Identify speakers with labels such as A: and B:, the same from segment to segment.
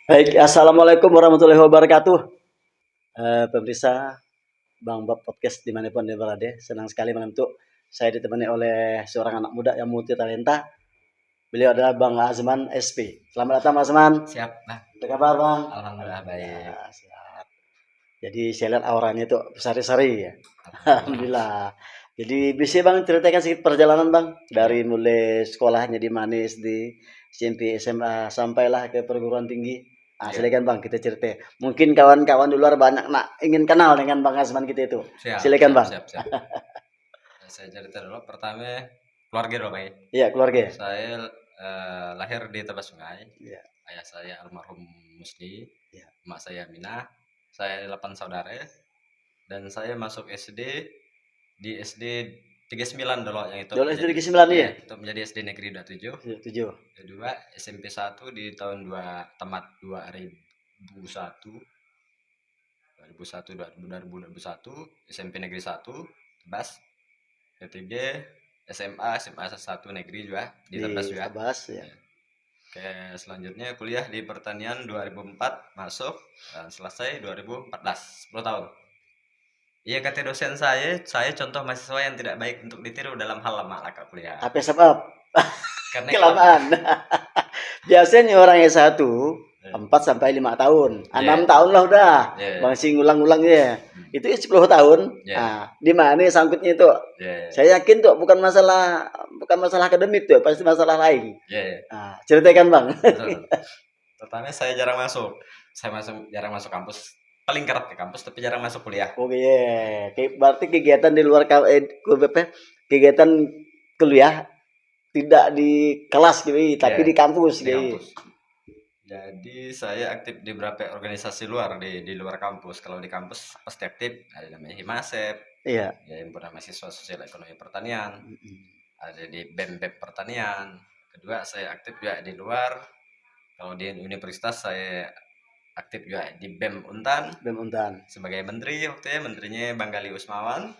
A: Baik, assalamualaikum warahmatullahi wabarakatuh. Pemirsa Bang Bob Podcast dimanapun berada, senang sekali malam itu saya ditemani oleh seorang anak muda yang multi talenta. Beliau adalah Bang Azman SP. Selamat datang Mas Azman.
B: Siap, Bang.
A: Apa kabar Bang?
B: Alhamdulillah baik.
A: Alhamdulillah sihat. Jadi saya lihat auranya itu bersari-sari ya.
B: Alhamdulillah.
A: Alhamdulillah. Jadi bisa Bang ceritakan sedikit perjalanan Bang
B: Ya,
A: dari mulai sekolahnya di Manis di SMP, SMA sampailah ke perguruan tinggi. Ah,
B: ya.
A: silakan Bang kita cerita. Mungkin kawan-kawan di luar banyak nak ingin kenal dengan Bang Azman kita itu.
B: Siap,
A: Silakan
B: siap,
A: Bang.
B: siap, siap. Saya cerita dulu. Pertama, keluarga dulu, Bang.
A: Iya, keluarga.
B: Saya lahir di Tebas Sungai.
A: Iya,
B: Ayah saya almarhum Musli,
A: iya.
B: emak saya Minah. Saya 8 saudara dan saya masuk SD di SD 39 dulu yang itu
A: Dulu SD
B: menjadi
A: Negeri 9 ya?
B: itu menjadi SD Negeri 27.
A: Iya, 7.
B: Kedua SMP 1 di tahun 2 tamat 2001 2001 SMP Negeri 1 Tebas. Ketiga SMA 1 Negeri juga di
A: Di
B: Tebas juga.
A: Tabas ya.
B: Ya. Oke, selanjutnya kuliah di pertanian 2004 masuk dan selesai 2014, 10 tahun. Iya kata dosen saya contoh mahasiswa yang tidak baik untuk ditiru dalam hal lama akak kuliah.
A: HP sebab
B: Karena
A: kelamaan. Biasanya orang S1
B: Ya.
A: 4 sampai 5 tahun. 6
B: Ya.
A: tahun lah udah.
B: Ya.
A: Masih ngulang-ngulang ya. Itu 10 tahun.
B: Ya.
A: Nah, di mana sangkutnya itu?
B: Ya.
A: Saya yakin tuh bukan masalah akademik tuh, pasti masalah lain.
B: Ya.
A: Nah, ceritakan Bang.
B: Betul. Pertama saya jarang masuk. Jarang masuk kampus. Paling kerap ke kampus tapi jarang masuk kuliah.
A: Oke, berarti kegiatan di luar kegiatan kuliah tidak di kelas gitu, tapi
B: Ya,
A: di kampus
B: di
A: gitu.
B: kampus. Jadi saya aktif di beberapa organisasi luar di luar kampus. Kalau di kampus pasti aktif. Ada namanya Himasep,
A: Iya.
B: ya himpunan mahasiswa sosial ekonomi pertanian.
A: Mm-mm.
B: Ada di BEM pertanian. Kedua saya aktif juga di luar. Kalau di universitas saya aktif juga di BEM Untan
A: BEM Untan.
B: sebagai menteri waktu menterinya Bang Gali Usmawan.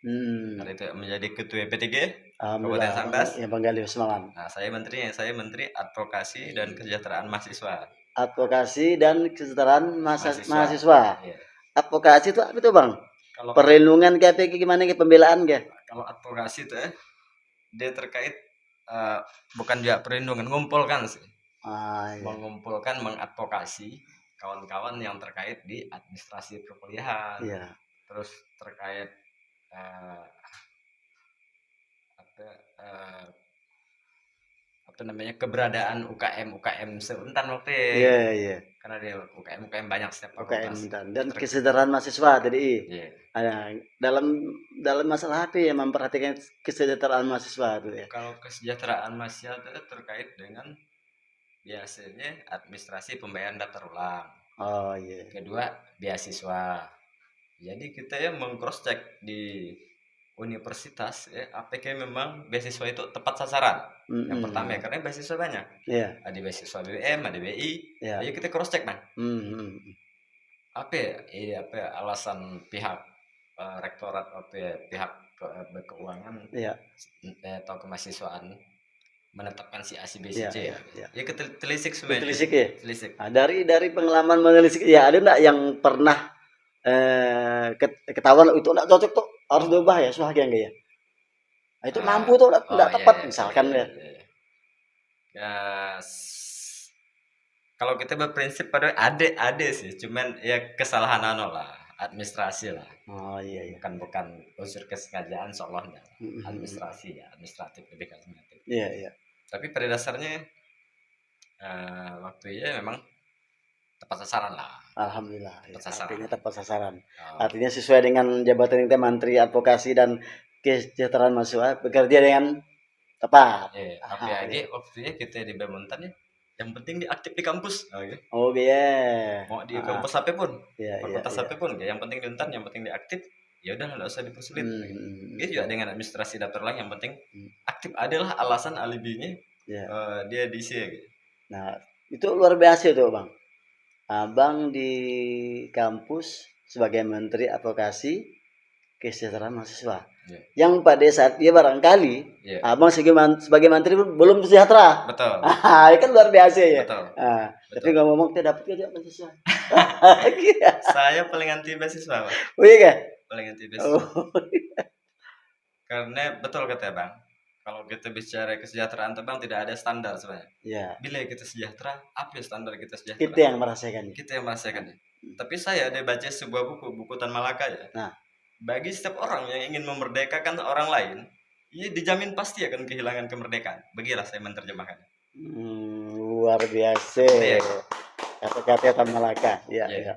B: Ada itu menjadi ketua P3 Kabupaten
A: Alhamdulillah,
B: Sangdas.
A: yang Bang Gali Usmawan.
B: Nah, saya menteri advokasi dan kesejahteraan mahasiswa.
A: Advokasi dan kesejahteraan mahasiswa.
B: Iya.
A: Advokasi itu apa itu Bang?
B: Kalau
A: Perlindungan kayak gimana ke pembelaan kayak?
B: kalau advokasi itu dia terkait bukan juga perlindungan, ngumpulkan sih.
A: Iya.
B: Mengumpulkan, mengadvokasi kawan-kawan yang terkait di administrasi perkuliahan.
A: Iya.
B: Terus terkait apa namanya keberadaan UKM sebentar waktu
A: Iya, iya.
B: karena dia UKM banyak setiap
A: UKM
B: fakultas
A: dan kesejahteraan mahasiswa tadi.
B: yeah.
A: Dalam dalam masalah apa ya memperhatikan kesejahteraan mahasiswa itu ya.
B: Kalau kesejahteraan mahasiswa itu terkait dengan biasanya administrasi pembayaran daftar ulang.
A: Oh iya.
B: Kedua beasiswa. Jadi kita ya mengcross check di universitas ya apakah memang beasiswa itu tepat sasaran. Yang pertama ya karena beasiswa banyak.
A: Iya.
B: Ada beasiswa BBM, ada BI.
A: Iya.
B: Jadi kita cross check, Bang.
A: Apa
B: apa ya alasan pihak rektorat atau ya, pihak keuangan
A: iya.
B: atau kemahasiswaan menetapkan si A si B
A: Iya,
B: si C
A: iya, iya.
B: ya kita telisik semuanya.
A: Telisik ya.
B: Telisik.
A: Nah, dari pengalaman menelisik ya ada enggak yang pernah ketahuan itu enggak cocok tuh harus diubah ya suhagia enggak ya? Nah, itu mampu tuh enggak tepat misalkan ya.
B: Ya kalau kita berprinsip pada ada sih cuman ya kesalahan lah administrasi lah.
A: Oh iya.
B: Bukan unsur kesengajaan seolah administrasi ya administratif lebih ke administratif.
A: Iya.
B: Tapi pada dasarnya waktu itu memang tepat sasaran lah.
A: Alhamdulillah.
B: Tepat sasaran.
A: Artinya tepat sasaran. Artinya sesuai dengan jabatan kita Menteri Advokasi dan Kesejahteraan Mahasiswa bekerja dengan tepat.
B: Tapi lagi waktu itu kita di Bemontan ya yang penting diaktif di kampus.
A: Oh iya.
B: Mau di kampus apa pun, fakultas
A: Iya.
B: apa pun, yang penting di Untan, yang penting diaktif. Ya udah nggak usah dipersulit. Dia juga dengan administrasi daftar ulang yang penting aktif adalah alasan alibinya dia diisi. Gitu.
A: Nah itu luar biasa tuh Bang. Abang di kampus sebagai Menteri Advokasi Kesejahteraan Mahasiswa.
B: Iya.
A: Yang pada saat dia barangkali
B: Iya.
A: abang sebagai menteri belum sejahtera.
B: Betul.
A: Ini kan luar biasa ya.
B: Betul.
A: Tapi ngomong dia dapat kerja beasiswa.
B: Saya paling anti beasiswa, Pak.
A: Oh iya kan?
B: Paling anti beasiswa.
A: Oh.
B: Karena betul kata Bang, kalau kita bicara kesejahteraan Bang tidak ada standar sebenarnya.
A: Ya.
B: Bila kita sejahtera, apa standar kita sejahtera?
A: Kita yang merasakan.
B: Kita yang merasakan. Tapi saya ada baca sebuah buku Tan Malaka ya.
A: Nah,
B: bagi setiap orang yang ingin memerdekakan orang lain, ia dijamin pasti akan kehilangan kemerdekaan. Bagilah saya menerjemahkan.
A: Luar biasa.
B: Iya.
A: Kata-kata Tan Malaka. Ya,
B: Iya.
A: ya.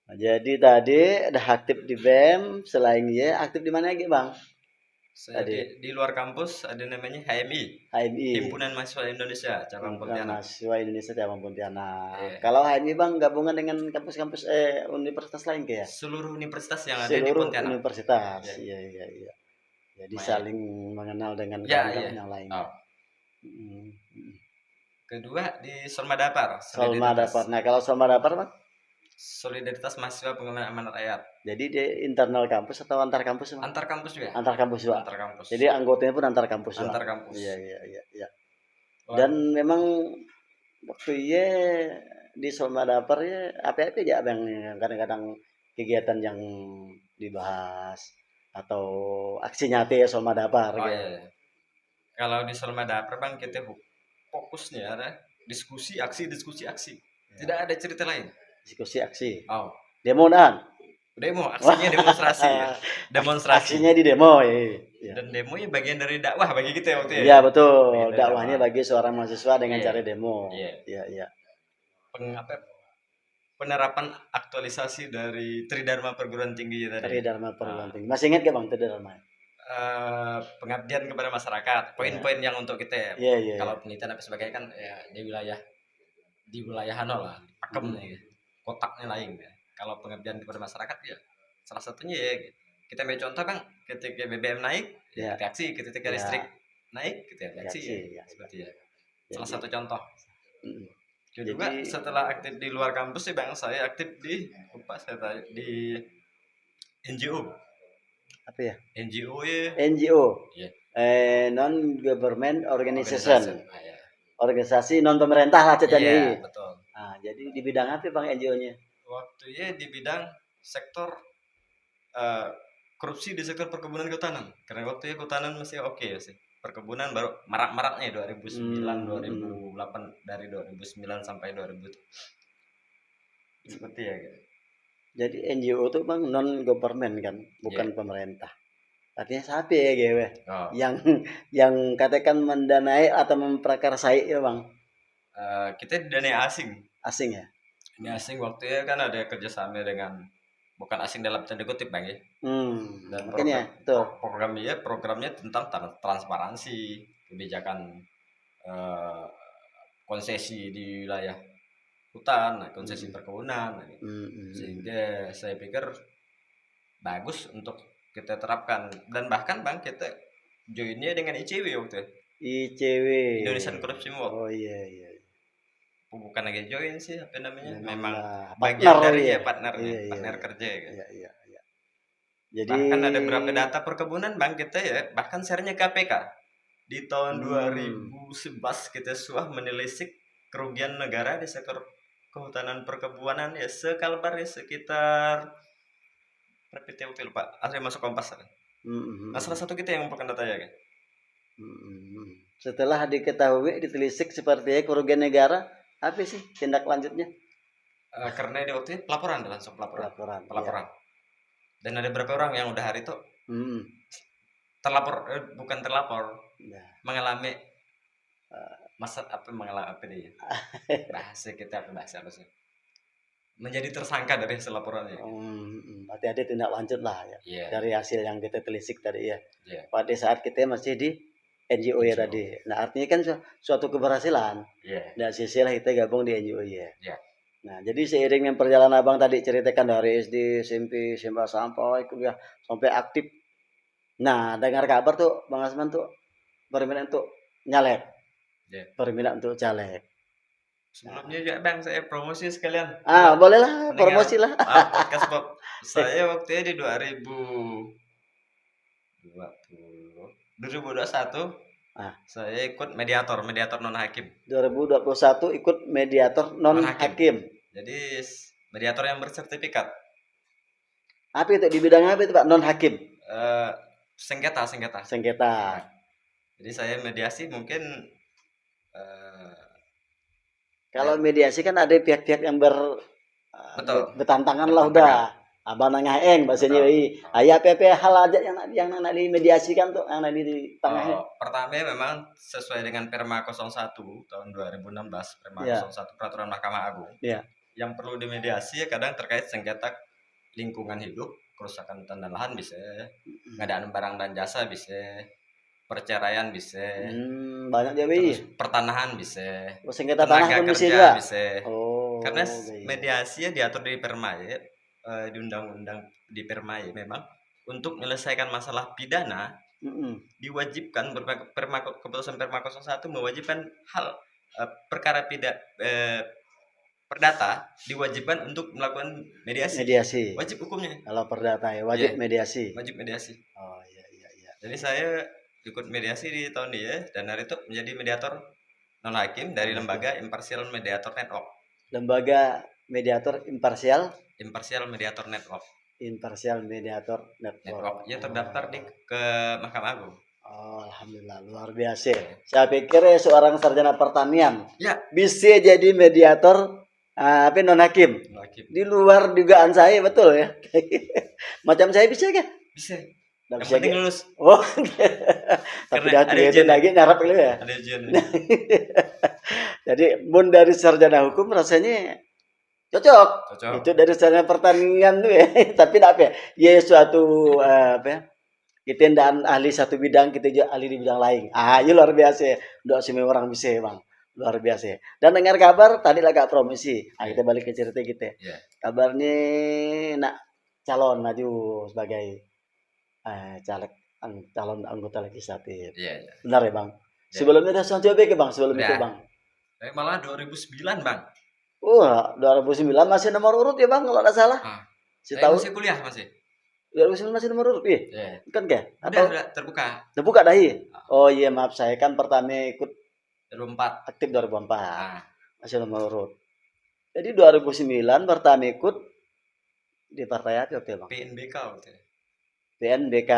A: Nah, jadi tadi ada aktif di BEM, selain dia aktif di mana lagi, Bang?
B: Saya di luar kampus ada namanya HMI.
A: HMI.
B: Himpunan Mahasiswa Indonesia cabang Pontianak.
A: Mahasiswa Indonesia cabang Pontianak.
B: Iya.
A: Kalau HMI Bang gabungan dengan kampus-kampus universitas lain kayak?
B: Seluruh universitas yang ada di
A: Seluruh
B: Pontianak.
A: universitas.
B: Iya.
A: Iya. Jadi saling mengenal dengan
B: Ya,
A: kawan-kawan yang lain.
B: Oh. Kedua di Solmadapar.
A: Solmadapar. Nah, kalau Solmadapar Bang?
B: Solidaritas Mahasiswa Pengembangan Amanat Rakyat.
A: Jadi di internal kampus atau antar kampus? Bang?
B: Antar kampus juga.
A: Antar kampus juga.
B: Antar kampus.
A: Jadi anggotanya pun antar kampus.
B: Antar kampus.
A: Iya.
B: Wah.
A: Dan memang waktu iya di Solmadapar ya apa-apa aja Bang kadang-kadang kegiatan yang dibahas atau aksi nyata ya Solmadapar.
B: Oh iya. Kalau di Solmadapar Bang kita fokusnya ada diskusi aksi. Tidak ada cerita lain.
A: Diskusi aksi.
B: Oh.
A: Demo
B: aksinya demonstrasi.
A: Aksinya di demo ya.
B: Dan demo ya bagian dari dakwah bagi kita waktu itu.
A: Iya betul. Dakwahnya bagi seorang mahasiswa dengan cara demo. Iya.
B: Penerapan aktualisasi dari Tridharma Perguruan Tinggi tadi.
A: Tridharma Perguruan Tinggi. Masih ingat gak Bang Tridharma?
B: Pengabdian kepada masyarakat. Poin-poin yang untuk kita.
A: Iya.
B: Kalau penelitian apa sebagainya kan ya di wilayah lah, pakem nih. Kotaknya lain ya. Kalau pengabdian kepada masyarakat ya salah satunya ya kita ambil contoh Bang, ketika BBM naik kita aksi, ketika listrik naik kita aksi ya. Seperti ya. Salah satu contoh. Kedua setelah aktif di luar kampus sih Bang, saya aktif di NGO. Apa ya? NGO ya.
A: NGO. Non government organization. Organisasi non pemerintah lah ceritanya.
B: Iya, betul.
A: Nah, jadi di bidang apa Bang NGO-nya?
B: Waktunya di bidang sektor korupsi di sektor perkebunan kehutanan. Karena waktu itu kehutanan masih oke sih. Perkebunan baru marak-maraknya 2009, 2008 dari 2009 sampai 2000. Seperti ya gitu.
A: Jadi NGO itu Bang non government kan, bukan pemerintah. Artinya siapa ya gue? Yang katakan mendanai atau memprakarsai ya Bang?
B: Kita didanai asing.
A: Asing ya?
B: Ini asing waktunya kan ada kerjasama dengan bukan asing dalam tanda kutip Bang ya. Dan programnya tentang transparansi kebijakan konsesi di wilayah hutan, konsesi perkebunan, sehingga saya pikir bagus untuk kita terapkan dan bahkan Bang kita joinnya dengan ICW waktu itu. Indonesian Corruption Watch.
A: Oh iya.
B: Bukan lagi join sih apa namanya, memang
A: bagian
B: dari partner kerja gitu.
A: Iya. Jadi
B: bahkan ada beberapa data perkebunan Bang kita ya, bahkan share-nya KPK di tahun 2011 kita sudah menelisik kerugian negara di sektor kehutanan perkebunan ya sekalbar ya sekitar berapa Pak, asli masuk Kompas kan. Nah salah satu kita yang mempunyai data ya kan.
A: Setelah diketahui ditelisik seperti kerugian negara, apa sih tindak lanjutnya?
B: Karena di waktu itu pelaporan.
A: Iya.
B: Dan ada berapa orang yang udah hari itu bukan terlapor, mengalami mengalami apa dia? Bahasa apa sih? Menjadi tersangka dari hasil laporannya.
A: Berarti ada tindak lanjut lah ya. Dari hasil yang kita telisik tadi ya. Pada saat kita masih di NGO ya tadi. Nah artinya kan suatu keberhasilan. Nah sisilah kita gabung di NGO ya. Nah jadi seiring dengan perjalanan Abang tadi ceritakan dari SD, SMP, SMA sampai kuliah sampai aktif. Nah dengar kabar tuh Bang Asman tuh berminat untuk nyalek. Berminat untuk caleg.
B: Sebelumnya juga Bang saya promosi sekalian.
A: Bolehlah promosi lah.
B: Podcast Bob. Saya waktu di 2000 2021
A: Ah.
B: saya ikut mediator non hakim.
A: 2021 ikut mediator non hakim.
B: Jadi mediator yang bersertifikat.
A: Apa itu, di bidang apa itu Pak, non hakim?
B: Sengketa. Jadi saya mediasi mungkin
A: kalau mediasi kan ada pihak-pihak yang
B: betul,
A: bertantangan lah udah. Abang nanya bahasanya ayah apa hal aja yang nak dimediasikan tuh, yang nak di tengahnya.
B: Pertama memang sesuai dengan Perma 01 tahun 2016, Perma 01 Peraturan Mahkamah Agung. Yang perlu dimediasi kadang terkait sengketa lingkungan hidup, kerusakan hutan dan lahan bisa, pengadaan barang dan jasa bisa, perceraian bisa,
A: banyak ya
B: terus pertanahan bisa,
A: sengketa tanah pun
B: kerja bisa. Karena
A: iya.
B: mediasi diatur di Perma di undang-undang di Perma memang untuk menyelesaikan masalah pidana diwajibkan keputusan Perma 01 mewajibkan hal perkara perdata diwajibkan untuk melakukan mediasi. Wajib hukumnya.
A: Kalau perdata ya wajib mediasi.
B: Wajib mediasi.
A: Oh iya.
B: Jadi saya ikut mediasi di tahun ini dan hari itu menjadi mediator non hakim dari lembaga Impartial Mediator Network. Lembaga
A: mediator imparsial
B: Mediator Network.
A: Impartial Mediator Network.
B: Ya terdaftar ke Mahkamah Agung.
A: Oh, alhamdulillah, luar biasa. Saya pikir seorang sarjana pertanian bisa jadi mediator non hakim. Di luar dugaan saya, betul ya. Macam saya bisa kan?
B: Bisa.
A: Yang
B: penting lulus.
A: Oh. Tapi ada ujian lagi nyarap dulu ya.
B: Ada ujian.
A: Jadi mun dari sarjana hukum rasanya cocok. Itu dari sarjana pertanian tuh ya. Tapi apa ya? Ya suatu kita dan ahli satu bidang, kita juga ahli di bidang lain. Itu luar biasa. Doa semua orang bisa, Bang. Luar biasa. Dan dengar kabar tadi agak promosi. Kita balik ke cerita kita. Kabarnya nak calon maju sebagai calon anggota legislatif. Benar ya, Bang? Sebelumnya udah coba ke Bang, sebelum itu Bang.
B: Malah 2009 Bang.
A: 2009 masih nomor urut ya Bang kalau tidak salah.
B: Masih kuliah masih.
A: 2009 masih nomor urut ya? Kan ke?
B: Atau terbuka?
A: Terbuka dah ya? Oh iya maaf saya kan pertama ikut
B: 2004.
A: Aktif 2004. Masih nomor urut. Jadi 2009 pertama ikut di partai apa waktu itu Bang?
B: PNBK waktu itu.
A: PNBK.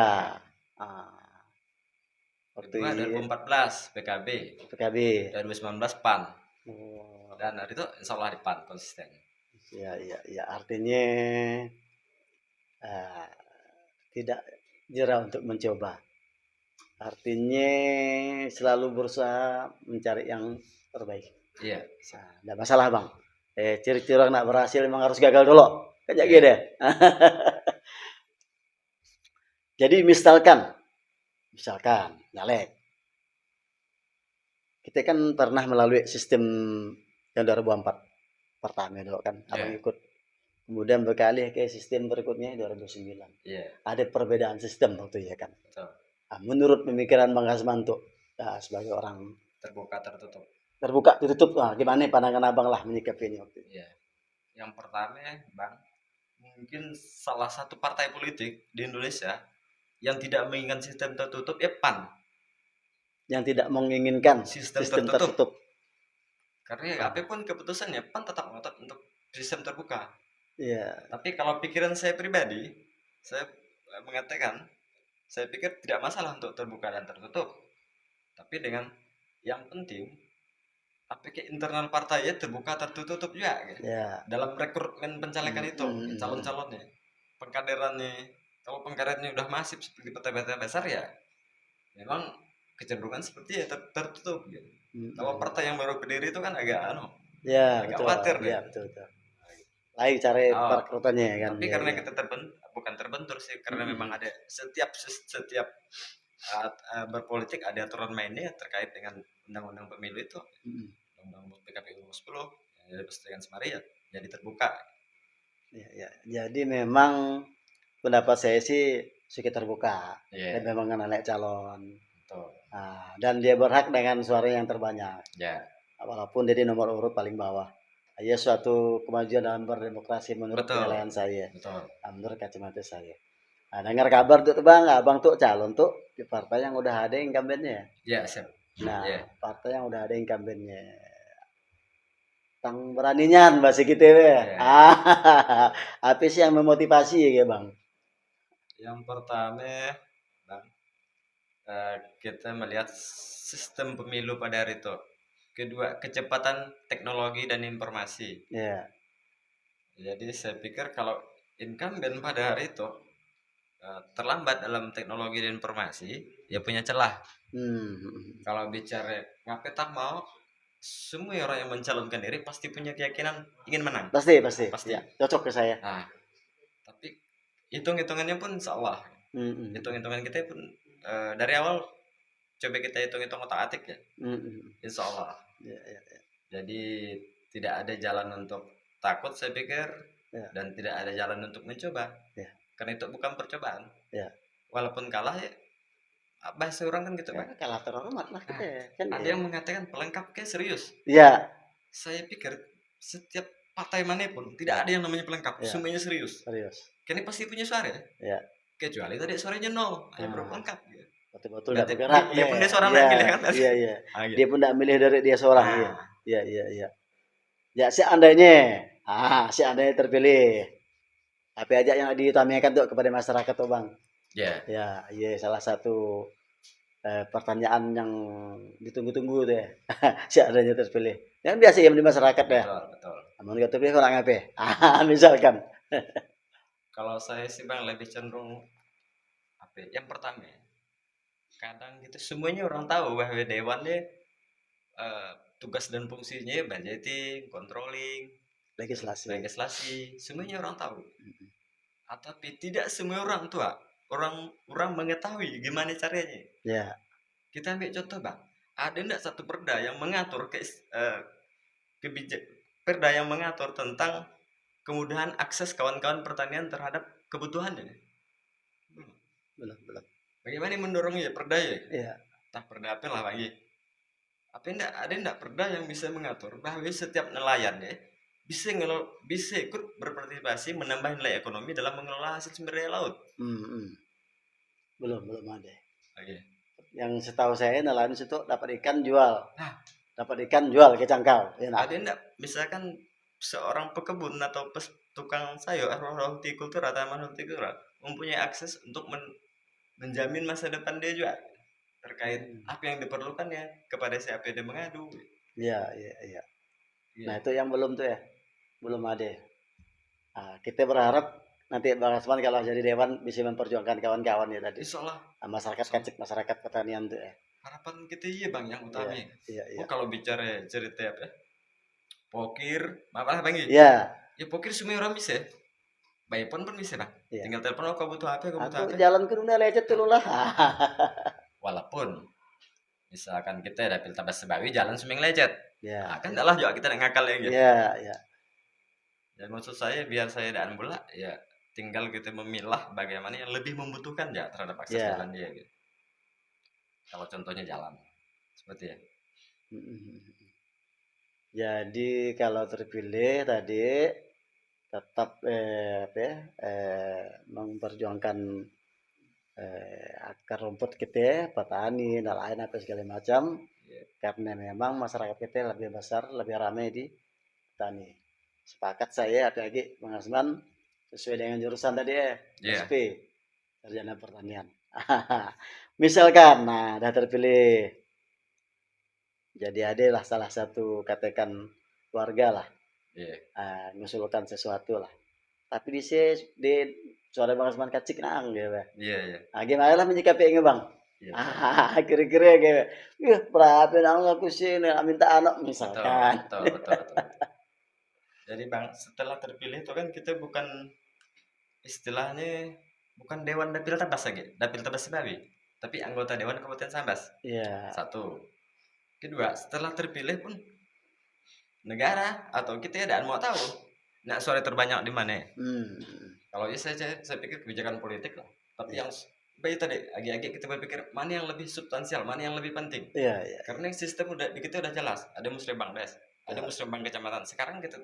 B: Waktu itu 2014 PKB. 2019 PAN. Dan hari itu insya Allah di PAN konsisten.
A: Iya. Artinya tidak nyerah untuk mencoba. Artinya selalu berusaha mencari yang terbaik.
B: Iya.
A: Tidak masalah Bang. Ciri-ciri orang nak berhasil memang harus gagal dulu. Kayak gitu. Jadi misalkan nyalek. Kita kan pernah melalui sistem yang 2004 pertama dulu kan, abang ikut. Kemudian beralih ke sistem berikutnya 2009. Ada perbedaan sistem waktu ya kan. Menurut pemikiran Bang Hasmanto sebagai orang
B: terbuka tertutup.
A: Gimana pandangan abang lah menyikapinya waktu itu?
B: Yang pertama Bang, mungkin salah satu partai politik di Indonesia yang tidak menginginkan sistem tertutup PAN.
A: Yang tidak menginginkan sistem tertutup.
B: Karena apapun keputusannya PAN tetap ngotot untuk sistem terbuka.
A: Iya.
B: Tapi kalau pikiran saya pribadi, saya mengatakan, saya pikir tidak masalah untuk terbuka dan tertutup. Tapi dengan yang penting, apakah internal partainya terbuka tertutup juga gitu. Dalam rekrutmen pencalekan itu, calon-calonnya, pengkaderannya. Kalau pengkaderannya udah masif seperti partai-partai besar ya, memang kecenderungan seperti tertutup gitu. Kalau partai yang baru berdiri itu kan agak agak khawatir deh.
A: Betul. Lain cara perekrutannya kan.
B: Tapi karena kita bukan terbentur sih, karena memang ada setiap berpolitik ada aturan mainnya terkait dengan undang-undang pemilu itu. Undang-undang PKPU 10 yang dipersetujukan Semari jadi terbuka.
A: Jadi memang pendapat saya sih suka terbuka. Dan memang naik calon. Dan dia berhak dengan suara yang terbanyak. Walaupun dia di nomor urut paling bawah. Ya suatu kemajuan dalam berdemokrasi menurut penilaian saya. Menurut kacamata saya. Nah, dengar kabar tuh Bang, Abang tuh calon tuh di partai yang udah ada incumbent-nya.
B: Ya, siap.
A: Nah,
B: Ya.
A: partai yang udah ada incumbent-nya. Tang beraninya bahasa gitu ya.
B: Ya.
A: Apa sih yang memotivasi ya Bang?
B: Yang pertama, Bang, kita melihat sistem pemilu pada hari itu. Kedua, kecepatan teknologi dan informasi.
A: Ya.
B: Jadi saya pikir kalau incumbent pada hari itu terlambat dalam teknologi dan informasi, ya punya celah. Kalau bicara ngapain tak mau, semua orang yang mencalonkan diri pasti punya keyakinan ingin menang.
A: Pasti.
B: Pasti.
A: Ya, cocok ke saya.
B: Nah, tapi hitung-hitungannya pun salah.
A: Hmm.
B: Hitung-hitungan kita pun dari awal coba kita hitung-hitung otak atik ya. Insya Allah.
A: Ya.
B: Jadi tidak ada jalan untuk takut saya pikir,
A: Ya.
B: dan tidak ada jalan untuk mencoba.
A: Ya.
B: Karena itu bukan percobaan.
A: Ya.
B: Walaupun kalah ya, bahasa orang kan gitu,
A: Ya,
B: Bang.
A: kalah terhormat lah kita ya. Kan
B: Ada yang mengatakan pelengkap kayak serius.
A: Iya.
B: Saya pikir setiap partai manapun tidak ada yang namanya pelengkap,
A: Ya.
B: semuanya serius. Karena pasti punya suara.
A: Ya.
B: Kecuali tadi suaranya nol, baru pelengkap.
A: Betul tidak bergerak.
B: Dia pun dia seorang nggak milih kan?
A: Iya.
B: Gitu.
A: Dia pun tidak milih dari dia seorang. Iya. Ya seandainya, seandainya terpilih, apa aja yang diutamakan tuh kepada masyarakat tuh Bang? Ya, salah satu pertanyaan yang ditunggu-tunggu tuh ya. Seandainya terpilih. Yang biasa ya di masyarakat ya.
B: Betul.
A: Namun nggak terpilih orang apa? Misalkan.
B: Kalau saya sih Bang lebih cenderung apa? Yang pertama, kadang gitu semuanya orang tahu bahwa dewannya tugas dan fungsinya budgeting, controlling, legislasi, semuanya orang tahu. Tapi tidak semua orang tua, orang mengetahui gimana caranya.
A: Ya.
B: Kita ambil contoh Bang, ada enggak satu perda yang mengatur perda yang mengatur tentang kemudahan akses kawan-kawan pertanian terhadap kebutuhannya?
A: Belum.
B: Bagaimana mendorongnya perda ya?
A: Iya.
B: Tak perda apa lah bagi. Ada enggak perda yang bisa mengatur bahwa setiap nelayan ya bisa ikut berpartisipasi menambah nilai ekonomi dalam mengelola hasil sumber daya laut?
A: Belum ada.
B: Okay.
A: Yang setahu saya nelayan itu dapat ikan jual. Dapat ikan jual ke cangkau. Ya,
B: ada enggak misalkan seorang pekebun atau tukang sayur hortikultura atau taman hortikultura mempunyai akses untuk menjamin masa depan dia juga terkait apa yang diperlukannya, kepada siapa dia mengadu. Iya.
A: Nah itu yang belum tuh ya, belum ada. Nah, kita berharap nanti Bang Asman kalau jadi dewan bisa memperjuangkan kawan-kawan ya tadi.
B: Insyaallah.
A: Masyarakat kecil, masyarakat pertanian tuh ya.
B: Harapan kita iya Bang yang utama.
A: Iya.
B: Kalau bicara cerita apa? Pokir, apa Bang?
A: Iya.
B: Ya pokir semua orang bisa. By phone pun bisa Bang.
A: Iya.
B: Tinggal telepon kau butuh apa,
A: Jalan ke dunia lecet dulu lah.
B: Walaupun misalkan kita ada Piltabas Sebawi jalan seming lecet.
A: Ya.
B: Kan enggak lah juga kita ngakal ya gitu.
A: Iya.
B: Ya maksud saya biar saya dan bola ya tinggal kita memilah bagaimana yang lebih membutuhkan ya terhadap akses jalan dia gitu. Kalau contohnya jalan seperti ya.
A: Jadi kalau terpilih tadi tetap memperjuangkan akar rumput kita, petani, nelayan apa segala macam. Karena memang masyarakat kita lebih besar, lebih ramai di petani. Sepakat saya lagi Bang Asman sesuai dengan jurusan tadi SP, sarjana pertanian. Misalkan, dah terpilih, jadi adalah salah satu katakan warga lah, ngusulkan sesuatu lah. Tapi di suara Bang Asman kacik nang gitu. Gimana lah menyikapi ini Bang? Kira-kira gitu. Berapa nang aku sih minta anak misalkan.
B: Betul. Jadi Bang, setelah terpilih itu kan kita bukan istilahnya bukan Dewan Dapil Tabas lagi, Dapil Tabas Sebawi, tapi anggota Dewan Kabupaten Sambas.
A: Iya.
B: Satu. Kedua, setelah terpilih pun negara atau kita tidak mau tahu nak suara terbanyak di mana. Kalau saya pikir kebijakan politik lah. Tapi yang baik tadi agak-agak kita berpikir mana yang lebih substansial, mana yang lebih penting.
A: Iya.
B: Karena sistem kita udah jelas. Ada musrembang des, ada musrembang kecamatan. Sekarang gitu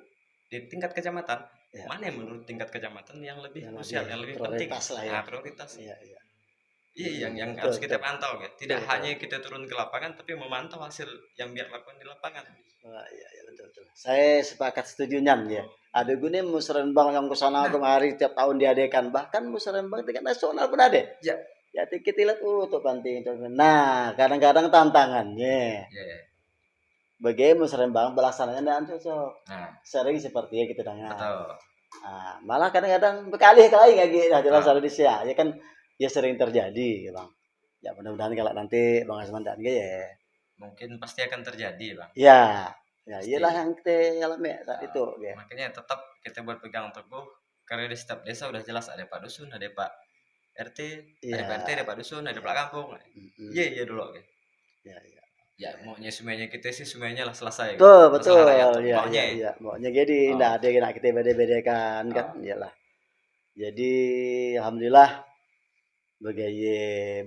B: di tingkat kecamatan,
A: Ya.
B: mana yang menurut tingkat kecamatan yang lebih
A: Yang
B: krusial,
A: lebih
B: yang lebih penting?
A: prioritas lah ya.
B: Nah, prioritas.
A: Iya, iya.
B: Iya, yang
A: Betul,
B: harus kita
A: betul.
B: pantau ya. Tidak
A: Betul,
B: hanya kita turun ke lapangan, tapi memantau hasil yang biar lakukan di lapangan.
A: Wah, iya, iya, betul, betul. Saya sepakat setuju Nyan ya. Ada gue musrenbang yang kesana kemari tiap tahun diadakan. Bahkan musrenbang tingkat nasional pun ada.
B: Ya.
A: Ya kita lihat untuk panting. Nah, kadang-kadang tantangannya.
B: Ya.
A: Bagaimana musrenbang pelaksananya tidak cocok.
B: Nah,
A: Sering seperti yang kita dengar.
B: betul.
A: Nah, malah kadang-kadang berkali-kali kayak gitu. Nah, jelas
B: Betul.
A: Indonesia ya kan ya sering terjadi ya bang. Ya mudah-mudahan kalau nanti bang Asman dan ya.
B: Mungkin pasti akan terjadi, Bang.
A: Ya, ya
B: Pasti.
A: iyalah yang kita alami saat
B: Nah,
A: itu. Ya.
B: makanya tetap kita berpegang teguh karena di setiap desa udah jelas ada Pak Dusun, ada Pak RT, ada Pak RT,
A: Iya.
B: ada Pak Dusun, ada Pak Kampung.
A: Mm-mm.
B: Iya dulu. Oke.
A: Ya, ya.
B: Ya, maunya semuanya kita sih semuanya lah selesai.
A: Betul,
B: Masalah
A: betul.
B: rakyat tuh,
A: Ya,
B: maunya.
A: ya, ya. Maunya jadi
B: Oh.
A: enggak ada yang nak kita beda-bedakan kan.
B: Oh.
A: Iyalah. Jadi alhamdulillah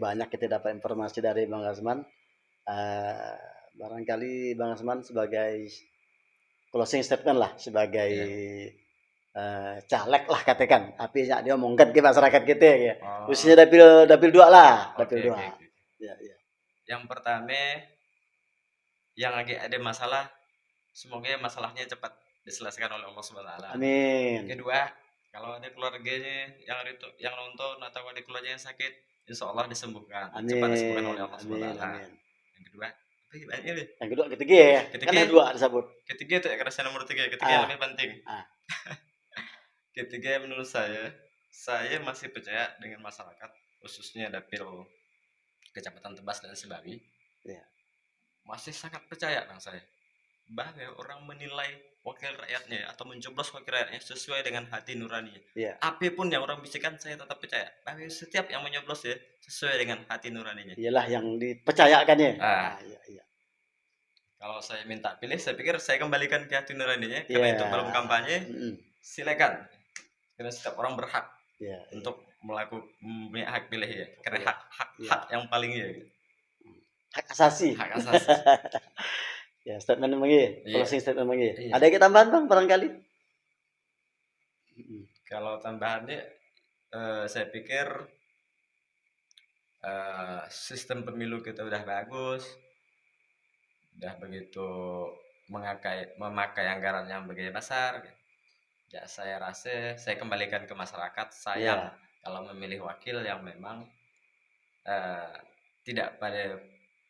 A: banyak kita dapat informasi dari Bang Asman. Barangkali Bang Asman sebagai closing statement lah, sebagai caleg lah katakan, tapi ya dia omongkan ke masyarakat kita ya. Khususnya dapil 2 lah, dapil 2.
B: Oke.
A: Ya, ya.
B: Yang pertama yang lagi ada masalah, semoga masalahnya cepat diselesaikan oleh Allah Subhanahu wa taala.
A: Amin.
B: Kedua, kalau ada keluarganya yang nonton atau ada keluarga yang sakit, insya Allah disembuhkan.
A: Amin.
B: Cepat disembuhkan oleh Allah Subhanahu wa taala.
A: Amin.
B: Yang kedua,
A: Yang kedua ketiga ya.
B: Ketiga.
A: Kan ada 2 disebut.
B: Ketiga itu kerasa nomor 3. Ketiga yang lebih penting. Ketiga menurut saya masih percaya dengan masyarakat, khususnya dapil Kecamatan Tebas dan Sebawi.
A: Ya.
B: Masih sangat percaya bang saya bahwa orang menilai wakil rakyatnya atau mencoblos wakil rakyatnya sesuai dengan hati nurani.
A: Ya.
B: Apapun yang orang bisikan, saya tetap percaya bahwa setiap yang menyoblos ya sesuai dengan hati nuraninya.
A: Iyalah yang dipercayakan ya.
B: Iya. Kalau saya minta pilih, saya pikir saya kembalikan ke hati nuraninya. Karena itu belum kampanye, silakan. Karena setiap orang berhak untuk melakukan hak pilih ya. Karena hak yang paling ya.
A: Hak asasi. Ya, statement mengi. Closing statement mengi. Ada yang tambahan bang barangkali?
B: Kalau tambahannya, saya pikir sistem pemilu kita udah bagus, udah begitu memakai anggaran yang begitu besar. Ya saya rasa saya kembalikan ke masyarakat. Sayang kalau memilih wakil yang memang tidak pada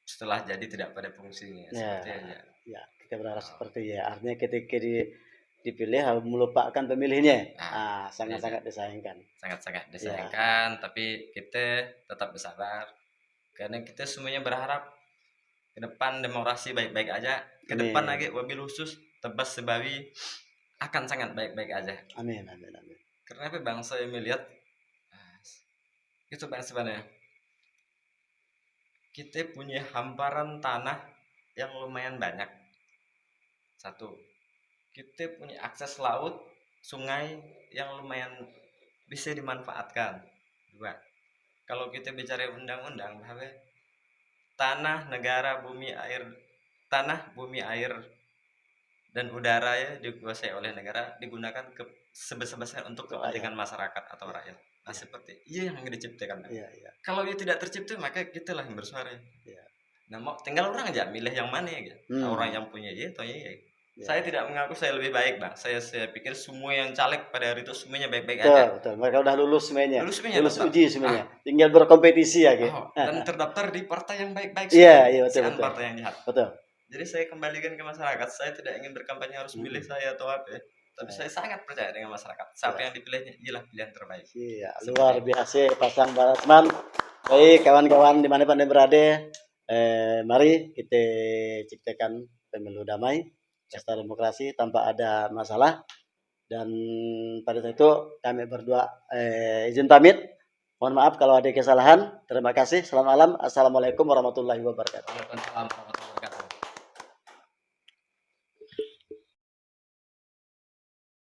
B: setelah jadi tidak pada fungsinya.
A: Ya, kita berharap seperti ya. Artinya ketika dipilih harus melupakan pemilihnya. Sangat-sangat disayangkan.
B: Sangat-sangat disayangkan. Tapi kita tetap bersabar karena kita semuanya berharap ke depan demokrasi baik-baik aja. Ke depan lagi wabil khusus Tebas Sebawi akan sangat baik-baik aja.
A: Amin.
B: Karena apa bang, saya melihat itu bang sebenarnya kita punya hamparan tanah yang lumayan banyak. 1, kita punya akses laut, sungai yang lumayan bisa dimanfaatkan. 2, kalau kita bicara undang-undang bahwa tanah, negara, bumi, air dan udara ya dikuasai oleh negara, digunakan sebesar-besar untuk kepentingan masyarakat atau rakyat. Nah seperti yang diciptakan. Kalau dia tidak tercipta, maka kita lah yang bersuara. Nah tinggal orang aja milih yang mana ya. Orang yang punya atau ya. Saya tidak mengaku saya lebih baik bang. Saya pikir semua yang caleg pada hari itu semuanya baik-baik aja.
A: Betul. Mereka udah lulus semuanya. Lulus uji semuanya. Tinggal berkompetisi ya.
B: Dan terdaftar di partai yang baik-baik.
A: Iya betul.
B: Partai yang jahat.
A: Betul.
B: Jadi saya kembalikan ke masyarakat. Saya tidak ingin berkampanye harus milih saya atau apa. Tapi saya sangat percaya dengan masyarakat. Siapa yang dipilihnya, ialah pilihan terbaik.
A: Iya, luar biasa pasang Bang Asman. Baik kawan-kawan dimanapun Anda berada, mari kita ciptakan pemilu damai, pesta demokrasi tanpa ada masalah. Dan pada saat itu kami berdua izin pamit. Mohon maaf kalau ada kesalahan. Terima kasih. Selamat malam. Assalamualaikum warahmatullahi wabarakatuh.